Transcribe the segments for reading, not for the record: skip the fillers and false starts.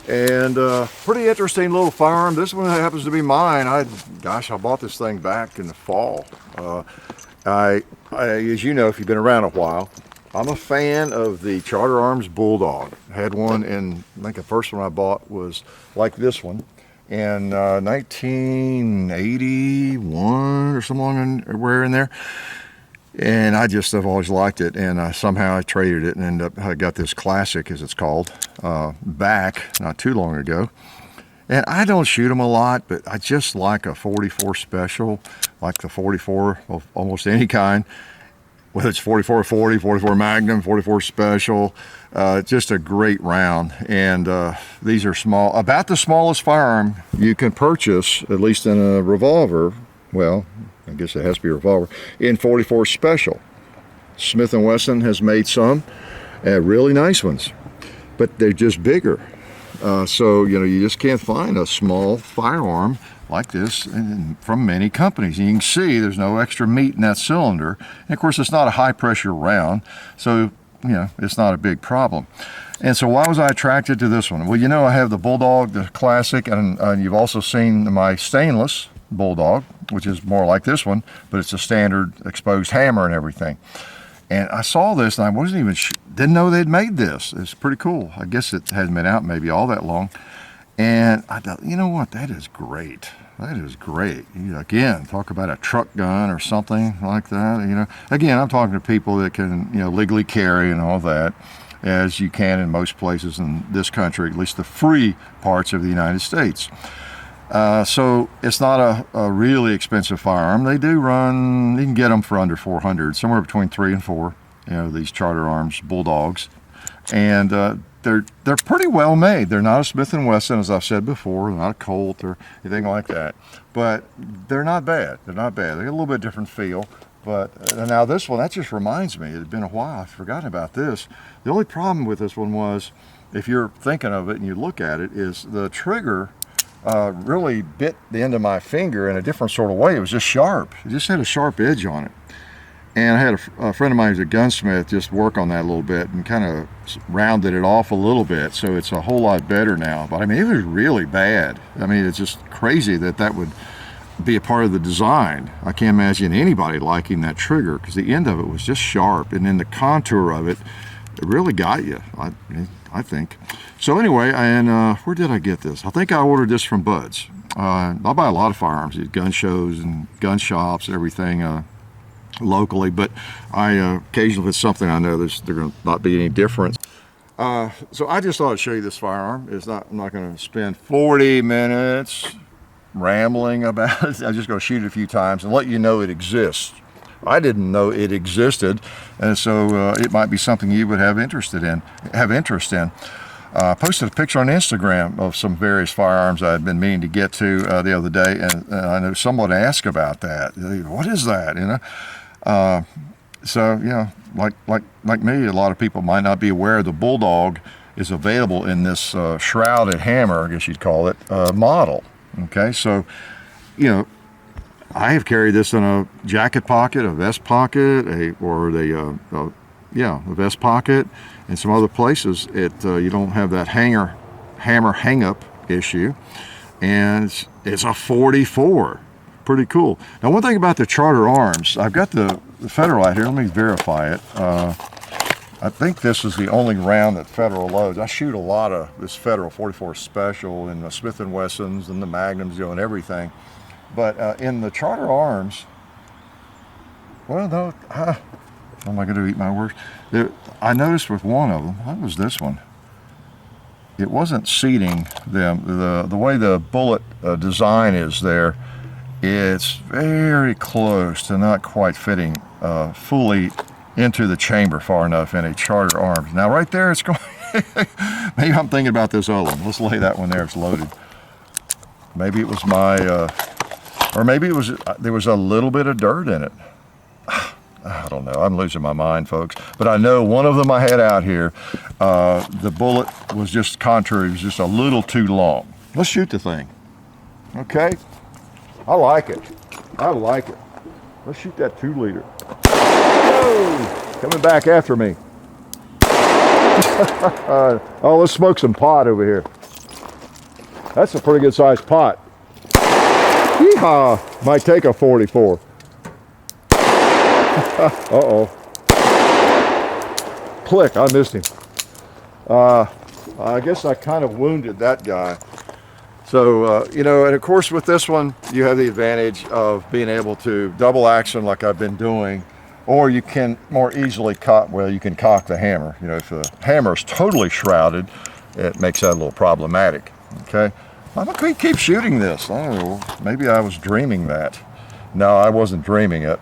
And pretty interesting little firearm. This one happens to be mine. Gosh, I bought this thing back in the fall. As you know, if you've been around a while, I'm a fan of the Charter Arms Bulldog. I had one, and I think the first one I bought was like this one in 1981 or somewhere in there. And I've always liked it, and somehow I traded it and I got this classic, as it's called, back not too long ago. And I don't shoot them a lot, but I just like a 44 special, like the 44 of almost any kind, whether it's 44-40, 44 Magnum, 44 special, just a great round. And these are small, about the smallest firearm you can purchase, at least in a revolver. Well, I guess it has to be a revolver, in 44 special. Smith & Wesson has made some really nice ones, but they're just bigger. So, you just can't find a small firearm like this from many companies. And you can see there's no extra meat in that cylinder. And of course, it's not a high pressure round, so, it's not a big problem. And so why was I attracted to this one? Well, I have the Bulldog, the classic, and you've also seen my stainless Bulldog, which is more like this one, but it's a standard exposed hammer and everything. And I saw this, and I didn't know they'd made this. It's pretty cool. I guess it hasn't been out maybe all that long. And I thought, you know what, that is great. That is great. Again, talk about a truck gun or something like that. Again, I'm talking to people that can, legally carry and all that, as you can in most places in this country, at least the free parts of the United States. So it's not a really expensive firearm. They do run, you can get them for under $400, somewhere between $3 and $4, these Charter Arms Bulldogs. And they're pretty well made. They're not a Smith & Wesson, as I've said before, not a Colt or anything like that. But they're not bad. They're not bad. They got a little bit different feel. But now this one, that just reminds me, it had been a while, I've forgotten about this. The only problem with this one was, if you're thinking of it and you look at it, is the trigger really bit the end of my finger in a different sort of way. It was just sharp. It just had a sharp edge on it. And I had a friend of mine who's a gunsmith just work on that a little bit and kind of rounded it off a little bit, so it's a whole lot better now. But I mean, it was really bad. I mean, it's just crazy that would be a part of the design. I can't imagine anybody liking that trigger, because the end of it was just sharp, and then the contour of it really got you, I think. So anyway, and where did I get this? I think I ordered this from Bud's. I buy a lot of firearms at gun shows and gun shops and everything locally, but I occasionally, if it's something I know there's going to not be any difference. So I just thought I'd show you this firearm. I'm not going to spend 40 minutes rambling about it. I'm just going to shoot it a few times and let you know it exists. I didn't know it existed, and so it might be something you would have interest in. I posted a picture on Instagram of some various firearms I had been meaning to get to the other day, and I know someone asked about that. What is that? So like me, a lot of people might not be aware the Bulldog is available in this shrouded hammer, I guess you'd call it, model. Okay, so I have carried this in a jacket pocket, a vest pocket, a vest pocket, and some other places. You don't have that hammer hang-up issue, and it's a 44. Pretty cool. Now, one thing about the Charter Arms, I've got the Federal out here. Let me verify it. I think this is the only round that Federal loads. I shoot a lot of this Federal 44 Special and the Smith & Wessons and the Magnums, and everything. But in the Charter Arms, well, no, how am I going to eat my words? I noticed with one of them, what was this one? It wasn't seating them. The way the bullet design is there, it's very close to not quite fitting fully into the chamber far enough in a Charter Arms. Now right there, it's going, maybe I'm thinking about this other one. Let's lay that one there, it's loaded. Maybe it was or maybe there was a little bit of dirt in it. I don't know, I'm losing my mind, folks. But I know one of them I had out here, the bullet was just contrary, it was just a little too long. Let's shoot the thing, okay? I like it. Let's shoot that 2-liter. Whoa! Coming back after me. Oh, let's smoke some pot over here. That's a pretty good sized pot. Yeehaw! Might take a 44. Uh-oh. Click, I missed him. I guess I kind of wounded that guy. So, you know, and of course with this one, you have the advantage of being able to double action like I've been doing, or you can more easily cock, well, you can cock the hammer. You know, if the hammer is totally shrouded, it makes that a little problematic, okay? I'm gonna keep shooting this. I don't know, maybe I was dreaming that. No, I wasn't dreaming it.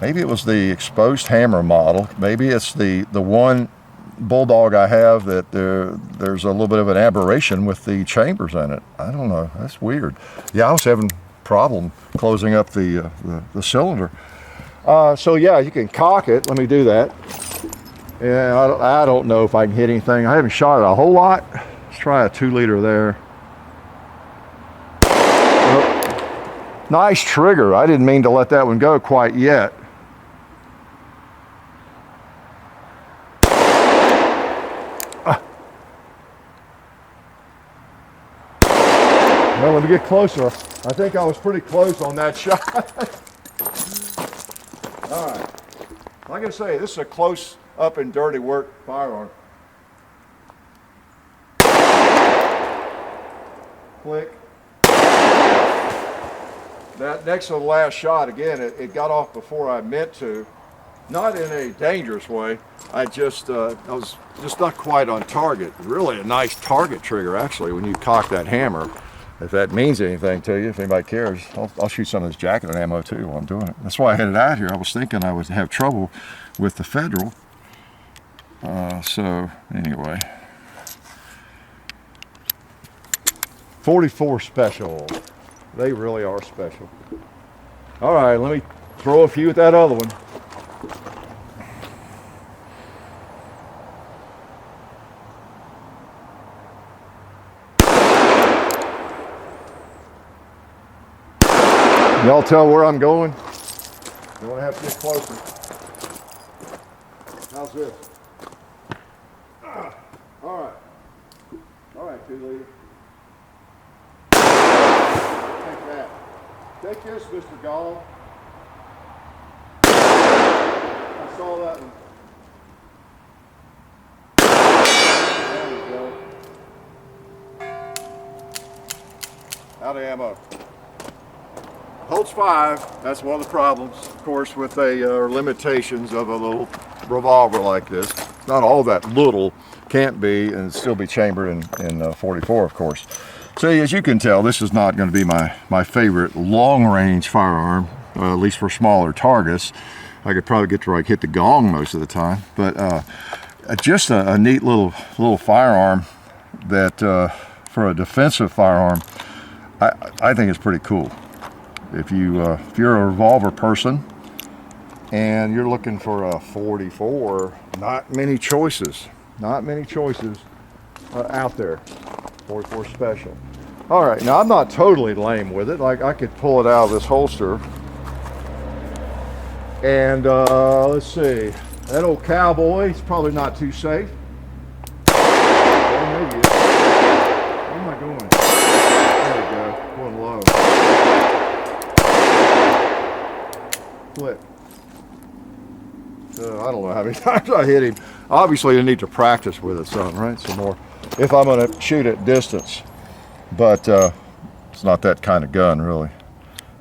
Maybe it was the exposed hammer model. Maybe it's the one Bulldog I have that there's a little bit of an aberration with the chambers in it. I don't know, that's weird. Yeah, I was having problem closing up the cylinder. So yeah, you can cock it. Let me do that. And I don't know if I can hit anything. I haven't shot it a whole lot. Let's try a 2-liter there. Oh, nice trigger. I didn't mean to let that one go quite yet. Well, let me get closer. I think I was pretty close on that shot. All right. Like I say, this is a close up and dirty work firearm. Click. That next to the last shot, again, it got off before I meant to. Not in a dangerous way. I was just not quite on target. Really a nice target trigger, actually, when you cock that hammer. If that means anything to you, if anybody cares, I'll shoot some of this jacket ammo too while I'm doing it. That's why I headed out here. I was thinking I would have trouble with the Federal. So anyway, 44 special. They really are special. All right, let me throw a few at that other one. Y'all tell where I'm going? You want to have to get closer. How's this? All right. All right, 2-liter. Take that. Take this, Mr. Gall. I saw that one. There we go. Out of ammo. Holds 5. That's one of the problems, of course, with limitations of a little revolver like this. Not all that little, can't be, and still be chambered in 44, of course. So as you can tell, this is not going to be my favorite long-range firearm, at least for smaller targets. I could probably get to like hit the gong most of the time, but just a neat little firearm that for a defensive firearm, I think it's pretty cool. If you're a revolver person and you're looking for a 44, not many choices out there. 44 special. All right, now I'm not totally lame with it. Like I could pull it out of this holster and let's see, that old cowboy is probably not too safe. Or maybe it is. Where am I going? There we go, going low. Flip. I don't know how many times I hit him. Obviously, I need to practice with it some, right? Some more. If I'm going to shoot at distance. But it's not that kind of gun, really.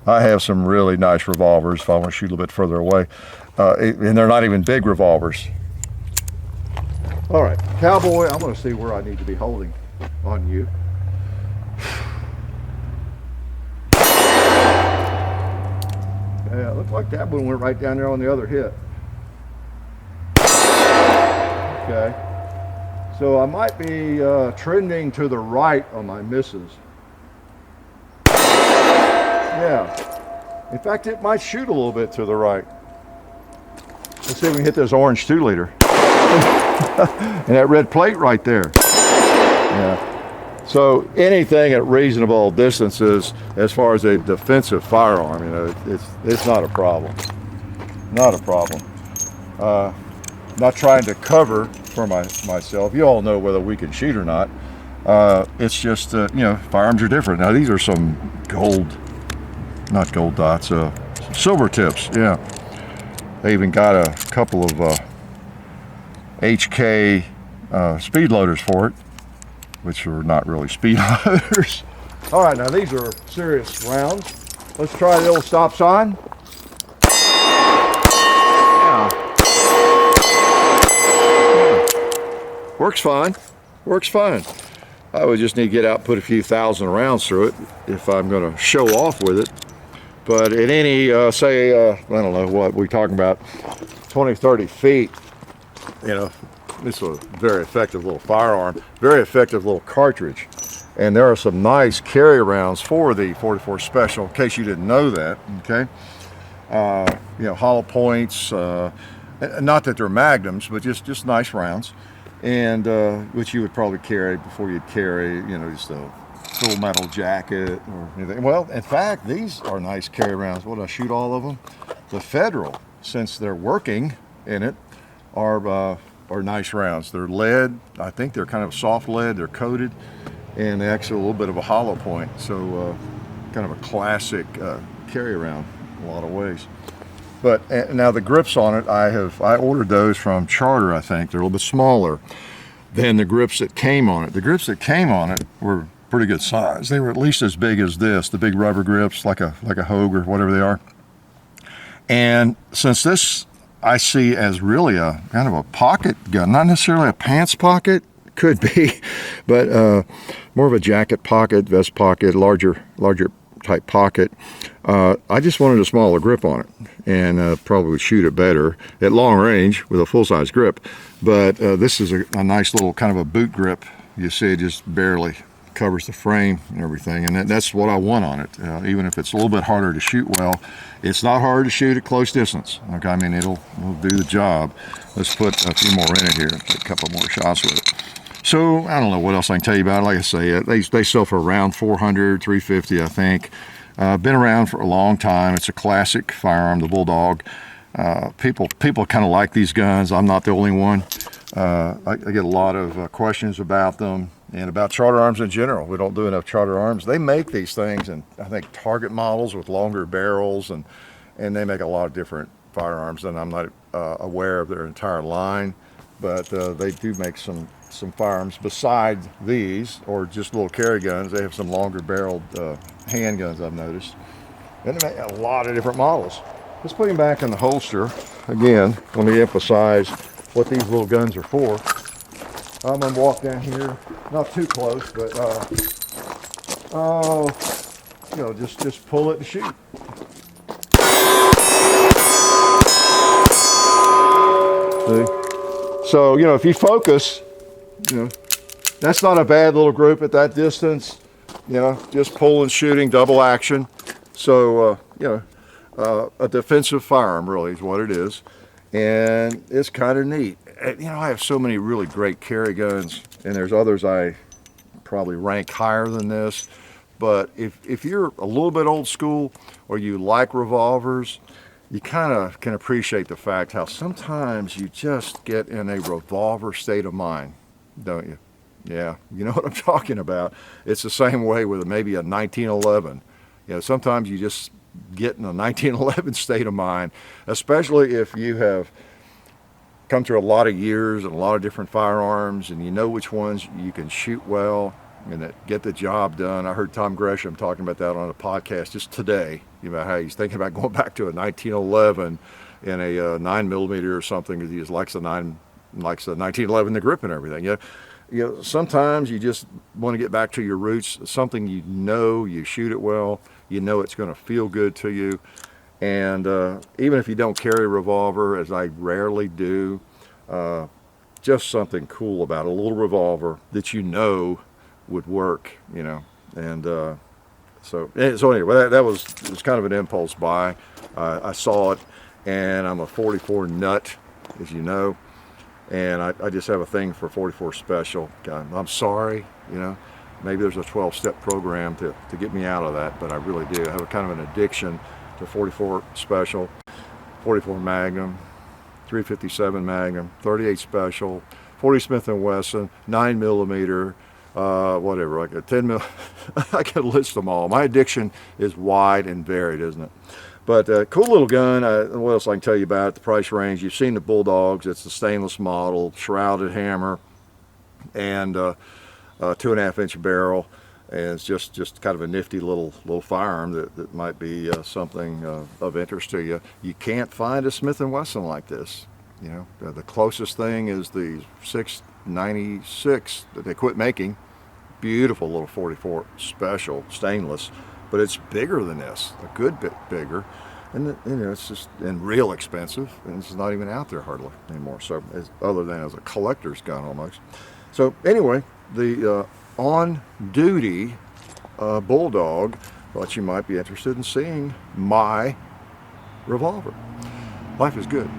I have some really nice revolvers if I want to shoot a little bit further away. And they're not even big revolvers. All right, cowboy, I'm going to see where I need to be holding on you. Yeah, it looked like that one went right down there on the other hit. Okay. So I might be trending to the right on my misses. Yeah. In fact, it might shoot a little bit to the right. Let's see if we can hit this orange 2-liter. And that red plate right there. Yeah. So anything at reasonable distances, as far as a defensive firearm, you know, it's not a problem. Not a problem. Not trying to cover for myself. You all know whether we can shoot or not. It's just, you know, firearms are different. Now these are some not gold dots, silver tips, yeah. They even got a couple of HK speed loaders for it, which are not really speed loaders. All right, now these are serious rounds. Let's try the old stop sign. Works fine, works fine. I would just need to get out and put a few thousand rounds through it if I'm going to show off with it. But at any, say, I don't know what we're talking about, 20, 30 feet, you know, this is a very effective little firearm, very effective little cartridge. And there are some nice carry rounds for the 44 Special, in case you didn't know that, okay? You know, hollow points, not that they're magnums, but just nice rounds. And which you would probably carry before you'd carry, you know, just a full metal jacket or anything. Well, in fact, these are nice carry rounds. Would I shoot all of them? The Federal, since they're working in it, are nice rounds. They're lead. I think they're kind of soft lead. They're coated, and they actually a little bit of a hollow point. So kind of a classic carry round in a lot of ways. But now the grips on it, I ordered those from Charter, I think. They're a little bit smaller than the grips that came on it. The grips that came on it were pretty good size. They were at least as big as this, the big rubber grips, like a Hogue or whatever they are. And since this I see as really a kind of a pocket gun, not necessarily a pants pocket, could be, but more of a jacket pocket, vest pocket, larger type pocket. I just wanted a smaller grip on it, and probably would shoot it better at long range with a full-size grip. But this is a nice little kind of a boot grip. You see it just barely covers the frame and everything, and that's what I want on it. Even if it's a little bit harder to shoot well, it's not hard to shoot at close distance. Okay, I mean, it'll do the job. Let's put a few more in it here, take a couple more shots with it. So I don't know what else I can tell you about it. Like I say, they sell for around $400, $350, I think. Been around for a long time. It's a classic firearm, the Bulldog. People kind of like these guns. I'm not the only one. I get a lot of questions about them and about Charter Arms in general. We don't do enough Charter Arms. They make these things, and I think target models with longer barrels, and they make a lot of different firearms, and I'm not aware of their entire line, but they do make some firearms besides these, or just little carry guns. They have some longer barreled handguns, I've noticed. And they make a lot of different models. Let's put him back in the holster. Again, let me emphasize what these little guns are for. I'm gonna walk down here, not too close, but you know, just pull it and shoot. See? So, you know, if you focus, you know, that's not a bad little group at that distance. You know, just pull and shooting, double action. So, you know, a defensive firearm really is what it is. And it's kind of neat. You know, I have so many really great carry guns, and there's others I probably rank higher than this. But if you're a little bit old school, or you like revolvers, you kind of can appreciate the fact how sometimes you just get in a revolver state of mind, don't you? Yeah, you know what I'm talking about. It's the same way with maybe a 1911. You know, sometimes you just get in a 1911 state of mind, especially if you have come through a lot of years and a lot of different firearms, and you know which ones you can shoot well and that get the job done. I heard Tom Gresham talking about that on a podcast just today, about how he's thinking about going back to a 1911 in a 9mm or something, because he just likes the 1911, the grip and everything. You know, sometimes you just want to get back to your roots, something you know, you shoot it well, you know it's going to feel good to you. And even if you don't carry a revolver, as I rarely do, just something cool about a little revolver that you know would work, you know. And so anyway, it was kind of an impulse buy. I saw it, and I'm a 44 nut, as you know, and I just have a thing for 44 Special. I'm sorry, you know, maybe there's a 12-step program to get me out of that, but I really do. I have a kind of an addiction to 44 Special, 44 Magnum, 357 Magnum, 38 Special, 40 Smith & Wesson, 9mm, whatever, like a 10 mil. I could list them all. My addiction is wide and varied, isn't it? But cool little gun. What else I can tell you about it? The price range. You've seen the Bulldogs. It's the stainless model, shrouded hammer, and 2.5-inch barrel. And it's just kind of a nifty little firearm that might be something of interest to you. You can't find a Smith & Wesson like this. You know, the closest thing is the 696 that they quit making. Beautiful little 44 special stainless, but it's bigger than this, a good bit bigger, and you know, it's just and real expensive, and it's not even out there hardly anymore. So other than as a collector's gun almost. So anyway, the on-duty Bulldog. Thought you might be interested in seeing my revolver. Life is good.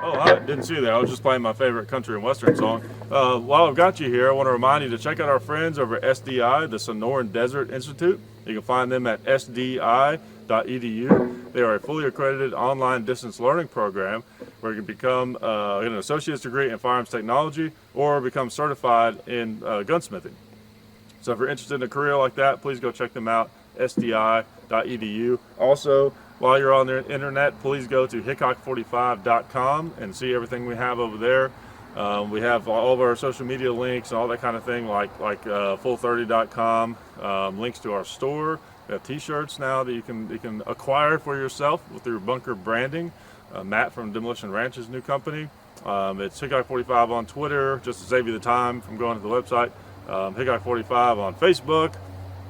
Oh, I didn't see that. I was just playing my favorite country and western song. While I've got you here, I want to remind you to check out our friends over at SDI, the Sonoran Desert Institute. You can find them at sdi.edu. They are a fully accredited online distance learning program where you can become an associate's degree in firearms technology or become certified in gunsmithing. So if you're interested in a career like that, please go check them out, sdi.edu. Also, while you're on the internet, please go to hickok45.com and see everything we have over there. We have all of our social media links and all that kind of thing, like full30.com, links to our store. We have t-shirts now that you can acquire for yourself with your bunker branding. Matt from Demolition Ranch's new company. It's Hickok45 on Twitter, just to save you the time from going to the website. Hickok45 on Facebook.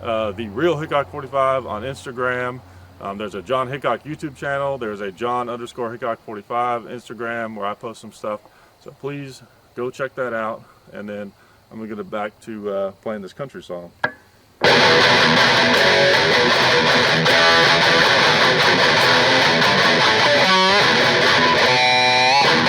The Real Hickok45 on Instagram. There's a John Hickok YouTube channel. There's a John_Hickok45 Instagram where I post some stuff. So please go check that out. And then I'm going to get back to playing this country song.